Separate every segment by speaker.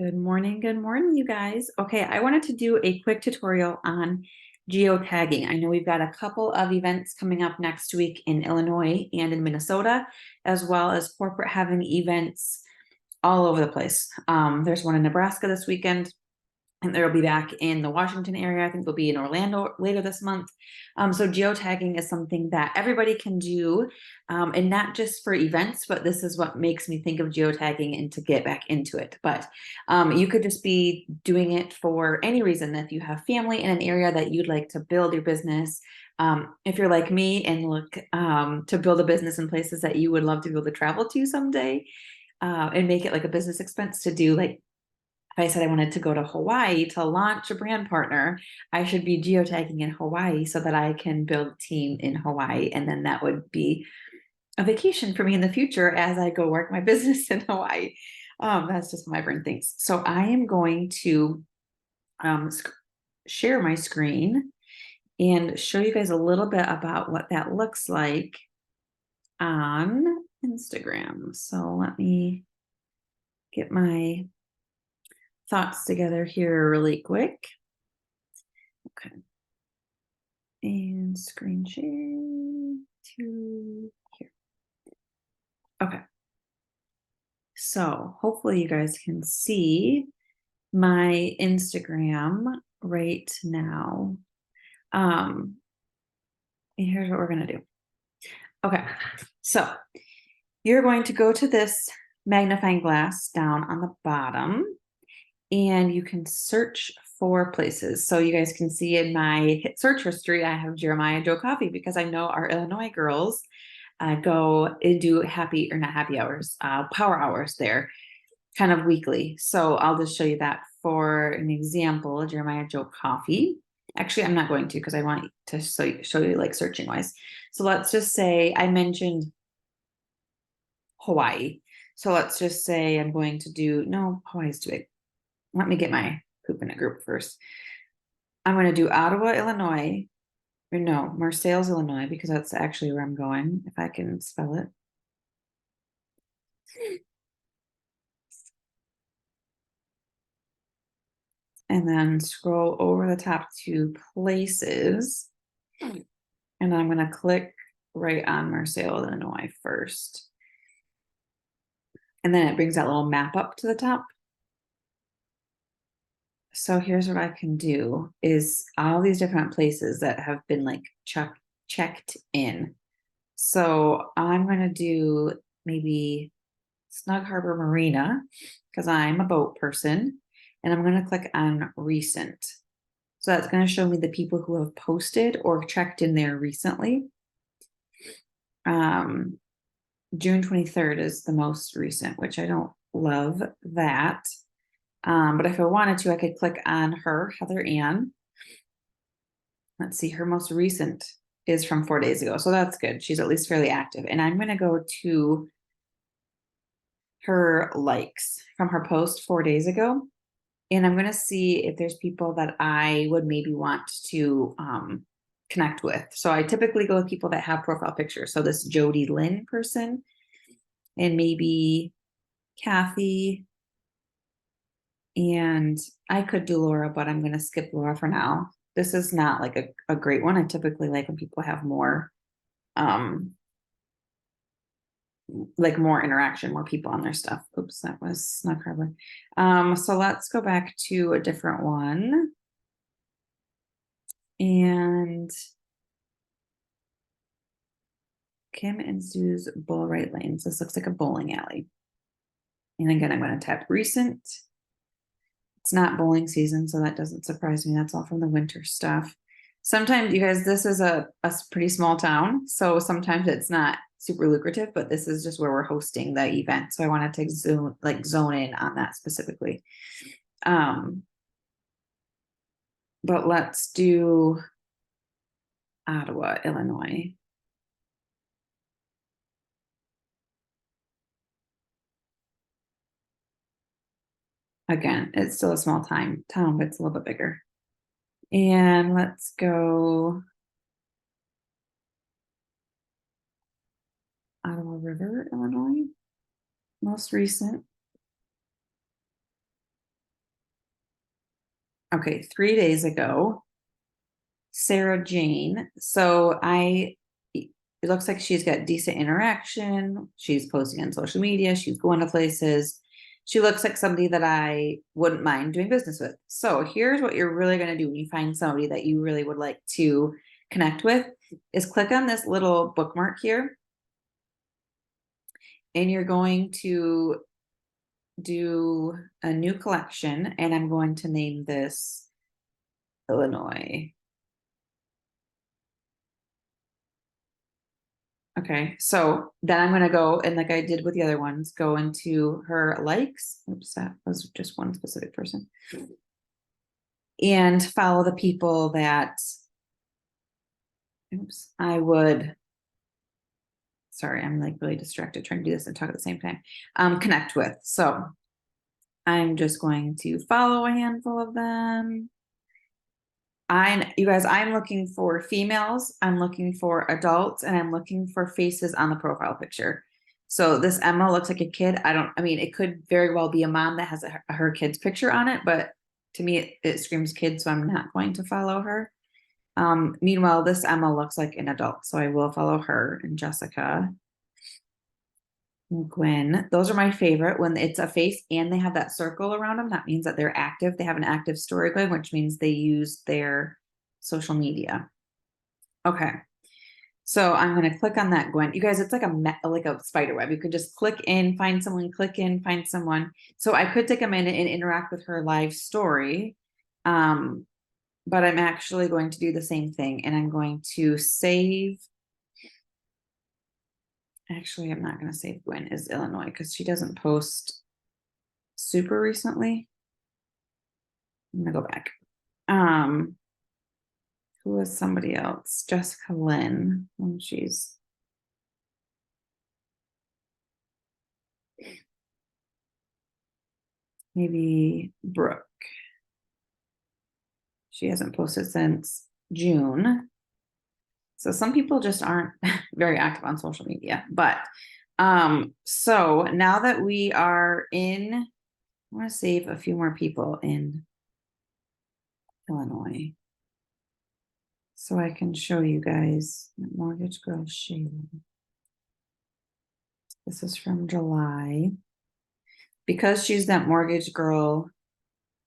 Speaker 1: Good morning, you guys. Okay, I wanted to do a quick tutorial on geotagging. I know we've got a couple of events coming up next week in Illinois and in Minnesota, as well as corporate having events all over the place. There's one in Nebraska this weekend, and they'll be back in the Washington area. I think they'll be in Orlando later this month. So geotagging is something that everybody can do, and not just for events, but this is what makes me think of geotagging and to get back into it. But you could just be doing it for any reason. If you have family in an area that you'd like to build your business, if you're like me and look to build a business in places that you would love to be able to travel to someday, and make it like a business expense to do, like if I said I wanted to go to Hawaii to launch a brand partner, I should be geotagging in Hawaii so that I can build a team in Hawaii. And then that would be a vacation for me in the future as I go work my business in Hawaii. That's just what my brain thinks. So I am going to share my screen and show you guys a little bit about what that looks like on Instagram. So let me get my thoughts together here really quick. Okay. And screen share to here. Okay. So hopefully you guys can see my Instagram right now. And here's what we're going to do. Okay. So you're going to go to this magnifying glass down on the bottom, and you can search for places. So you guys can see in my search history, I have Jeremiah Joe Coffee because I know our Illinois girls go and do power hours there kind of weekly. So I'll just show you that for an example, Jeremiah Joe Coffee. Actually, I'm not going to because I want to show you like searching wise. So let's just say I mentioned Hawaii. So let's just say I'm going to do, no, Hawaii's too big. Let me get my poop in a group first. I'm going to do Ottawa, Illinois, or no, Marseilles, Illinois, because that's actually where I'm going, if I can spell it. And then scroll over the top to places. And I'm going to click right on Marseilles, Illinois first. And then it brings that little map up to the top. So here's what I can do is all these different places that have been like checked in. So I'm going to do maybe Snug Harbor Marina because I'm a boat person, and I'm going to click on recent. So that's going to show me the people who have posted or checked in there recently. June 23rd is the most recent, which I don't love that. But if I wanted to, I could click on her, Heather Ann. Let's see, her most recent is from 4 days ago. So that's good. She's at least fairly active. And I'm going to go to her likes from her post 4 days ago. And I'm going to see if there's people that I would maybe want to connect with. So I typically go with people that have profile pictures. So this Jody Lynn person, and maybe Kathy. And I could do Laura, but I'm going to skip Laura for now. This is not like a great one. I typically like when people have more, like more interaction, more people on their stuff. Oops, that was Snug Harbor. So let's go back to a different one. And Kim and Sue's Bull Right Lanes. This looks like a bowling alley. And again, I'm going to tap recent. It's not bowling season, so that doesn't surprise me. That's all from the winter stuff. Sometimes, you guys, this is a pretty small town, so sometimes it's not super lucrative, but this is just where we're hosting the event. So I wanted to zone in on that specifically. But let's do Ottawa, Illinois. Again, it's still a small town, but it's a little bit bigger. And let's go Ottawa River, Illinois. Most recent. Okay, 3 days ago, Sarah Jane. So it looks like she's got decent interaction. She's posting on social media. She's going to places. She looks like somebody that I wouldn't mind doing business with. So here's what you're really going to do when you find somebody that you really would like to connect with is click on this little bookmark here. And you're going to do a new collection, and I'm going to name this Illinois. Okay, so then I'm gonna go and like I did with the other ones, go into her likes. Oops, that was just one specific person. And follow the people that, oops, I would, sorry, I'm like really distracted trying to do this and talk at the same time, connect with. So I'm just going to follow a handful of them. You guys, I'm looking for females, I'm looking for adults, and I'm looking for faces on the profile picture. So this Emma looks like a kid. I mean, it could very well be a mom that has her kid's picture on it, but to me, it screams kid, so I'm not going to follow her. Meanwhile, this Emma looks like an adult, so I will follow her and Jessica. Gwen, those are my favorite. When it's a face and they have that circle around them, that means that they're active. They have an active story going, which means they use their social media. Okay. So I'm going to click on that Gwen. You guys, it's like a spider web. You could just click in, find someone, click in, find someone. So I could take a minute and interact with her live story. But I'm actually going to do the same thing, and I'm going to save. Actually, I'm not going to save Gwen as Illinois because she doesn't post super recently. I'm gonna go back. Who is somebody else? Jessica Lynn. She's maybe Brooke. She hasn't posted since June. So some people just aren't very active on social media. But so now that we are in, I want to save a few more people in Illinois. So I can show you guys Mortgage Girl Shayla. This is from July. Because she's that mortgage girl,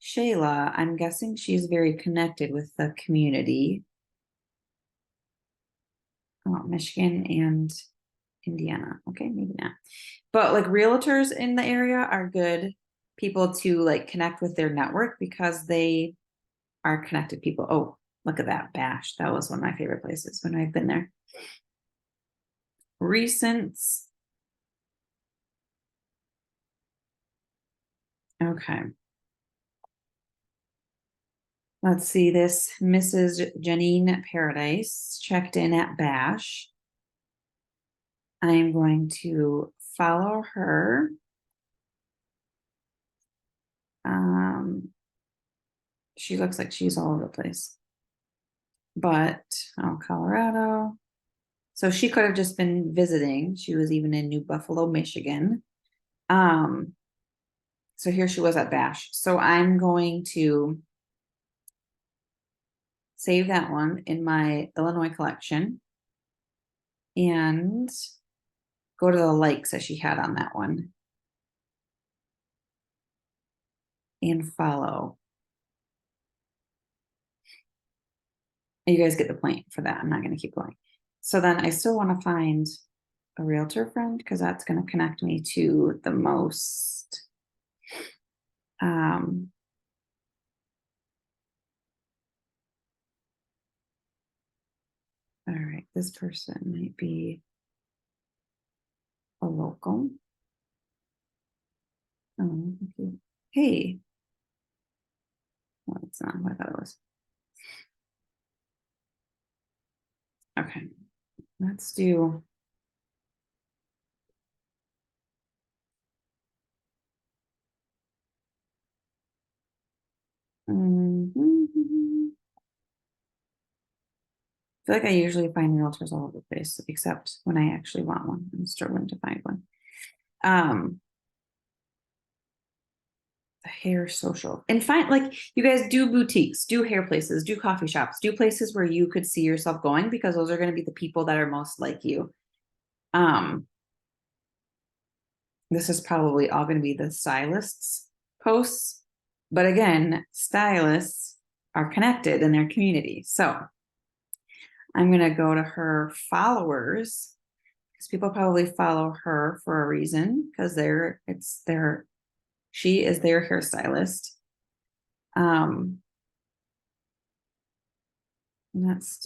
Speaker 1: Shayla, I'm guessing she's very connected with the community. Oh, Michigan and Indiana. Okay, maybe not. But like realtors in the area are good people to like connect with their network because they are connected people. Oh, look at that Bash. That was one of my favorite places when I've been there. Recents. Okay. Let's see this. Mrs. Janine Paradise checked in at Bash. I'm going to follow her. She looks like she's all over the place. But, oh, Colorado. So she could have just been visiting. She was even in New Buffalo, Michigan. So here she was at Bash. So I'm going to save that one in my Illinois collection and go to the likes that she had on that one and follow. You guys get the point for that. I'm not going to keep going. So then I still want to find a realtor friend because that's going to connect me to the most. All right, this person might be a local. Oh, okay. Hey. Well, it's not what I thought it was. Okay, let's do. I feel like I usually find realtors all over the place, except when I actually want one. I'm struggling to find one. hair social, and find, like, you guys do boutiques, do hair places, do coffee shops, do places where you could see yourself going, because those are going to be the people that are most like you. This is probably all going to be the stylists' posts, but again, stylists are connected in their community. So I'm going to go to her followers, because people probably follow her for a reason, because she is their hairstylist. Let's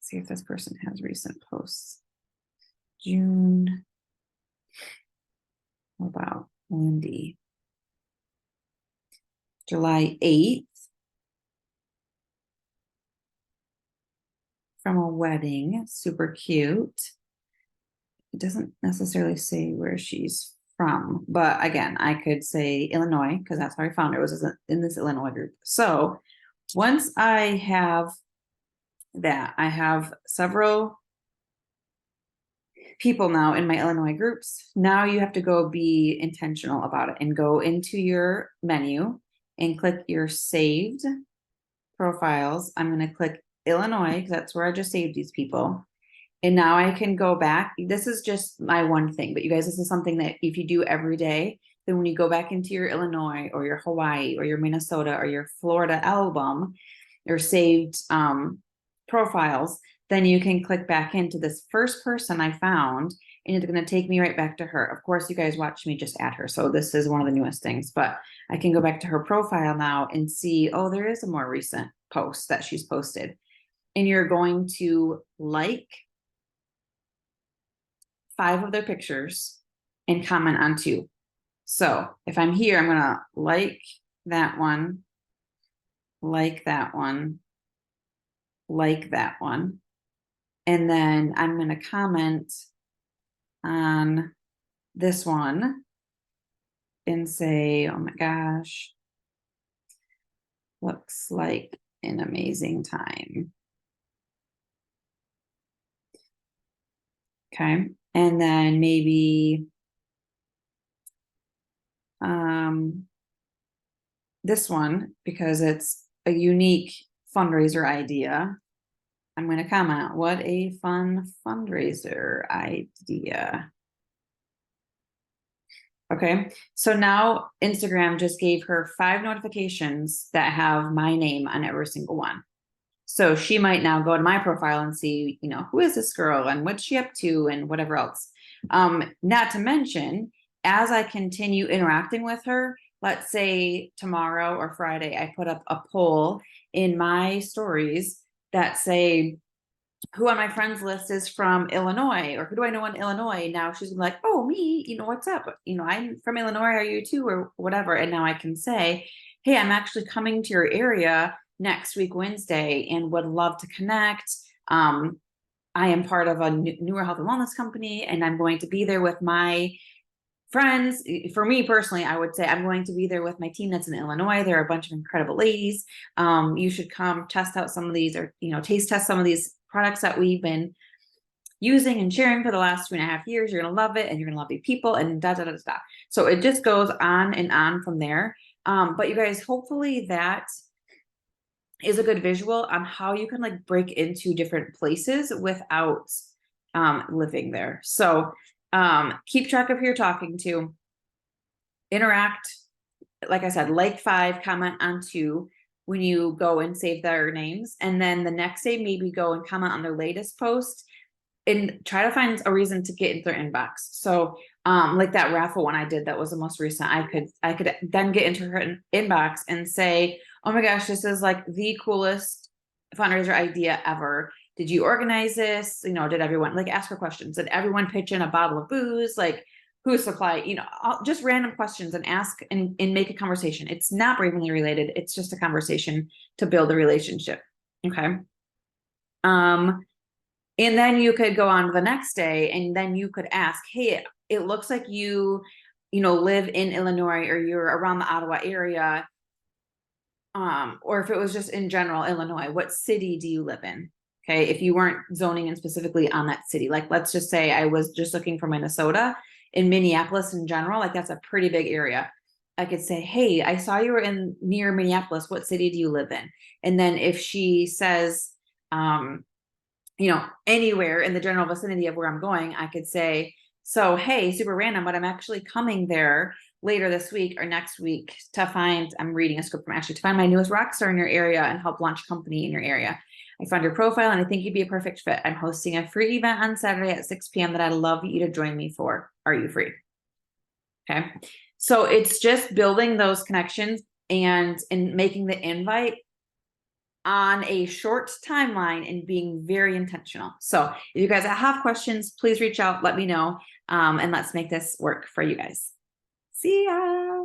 Speaker 1: see if this person has recent posts. June. What about Lindy? July 8th. From a wedding, super cute. It doesn't necessarily say where she's from, but again, I could say Illinois, because that's how I found her, was in this Illinois group. So once I have that, I have several people now in my Illinois groups. Now you have to go be intentional about it and go into your menu and click your saved profiles. I'm going to click Illinois, because that's where I just saved these people. And now I can go back. This is just my one thing, but you guys, this is something that if you do every day, then when you go back into your Illinois or your Hawaii or your Minnesota or your Florida album or saved profiles, then you can click back into this first person I found, and it's going to take me right back to her. Of course, you guys watch me just add her. So this is one of the newest things, but I can go back to her profile now and see, oh, there is a more recent post that she's posted. And you're going to like 5 of their pictures and comment on 2. So if I'm here, I'm gonna like that one, like that one, like that one, and then I'm gonna comment on this one and say, oh my gosh, looks like an amazing time. Okay, and then maybe this one, because it's a unique fundraiser idea, I'm going to comment, what a fun fundraiser idea. Okay, so now Instagram just gave her 5 notifications that have my name on every single one. So she might now go to my profile and see, you know, who is this girl and what's she up to and whatever else. Not to mention, as I continue interacting with her, let's say tomorrow or Friday, I put up a poll in my stories that say, who on my friends list is from Illinois, or who do I know in Illinois? Now she's like, oh, me, you know, what's up? You know, I'm from Illinois, are you too, or whatever. And now I can say, hey, I'm actually coming to your area next week, Wednesday, and would love to connect. I am part of a newer health and wellness company, and I'm going to be there with my friends. For me personally, I would say I'm going to be there with my team that's in Illinois. There are a bunch of incredible ladies. You should come test out some of these, or, you know, taste test some of these products that we've been using and sharing for the last 2.5 years. You're going to love it, and you're going to love the people, and da, da, da, da. So it just goes on and on from there. But you guys, hopefully that is a good visual on how you can like break into different places without living there. So keep track of who you're talking to, interact, like I said, like 5, comment on 2 when you go and save their names, and then the next day maybe go and comment on their latest post and try to find a reason to get into their inbox. So like that raffle one I did that was the most recent, I could then get into her inbox and say, oh my gosh, this is like the coolest fundraiser idea ever. Did you organize this? You know, did everyone, like, ask her questions? Did everyone pitch in a bottle of booze? Like, who supply, you know, just random questions, and ask and make a conversation. It's not Bravely related. It's just a conversation to build a relationship. Okay. And then you could go on to the next day, and then you could ask, hey, it looks like you know, live in Illinois, or you're around the Ottawa area. Or if it was just in general, Illinois, what city do you live in? Okay, if you weren't zoning in specifically on that city, like let's just say I was just looking for Minnesota, in Minneapolis in general, like that's a pretty big area. I could say, hey, I saw you were in near Minneapolis. What city do you live in? And then if she says, anywhere in the general vicinity of where I'm going, I could say, so, hey, super random, but I'm actually coming there later this week or next week I'm reading a script from Ashley, to find my newest rock star in your area and help launch a company in your area. I found your profile and I think you'd be a perfect fit. I'm hosting a free event on Saturday at 6 p.m. that I'd love you to join me for. Are you free? Okay. So it's just building those connections and making the invite on a short timeline and being very intentional. So if you guys have questions, please reach out, let me know, and let's make this work for you guys. See ya.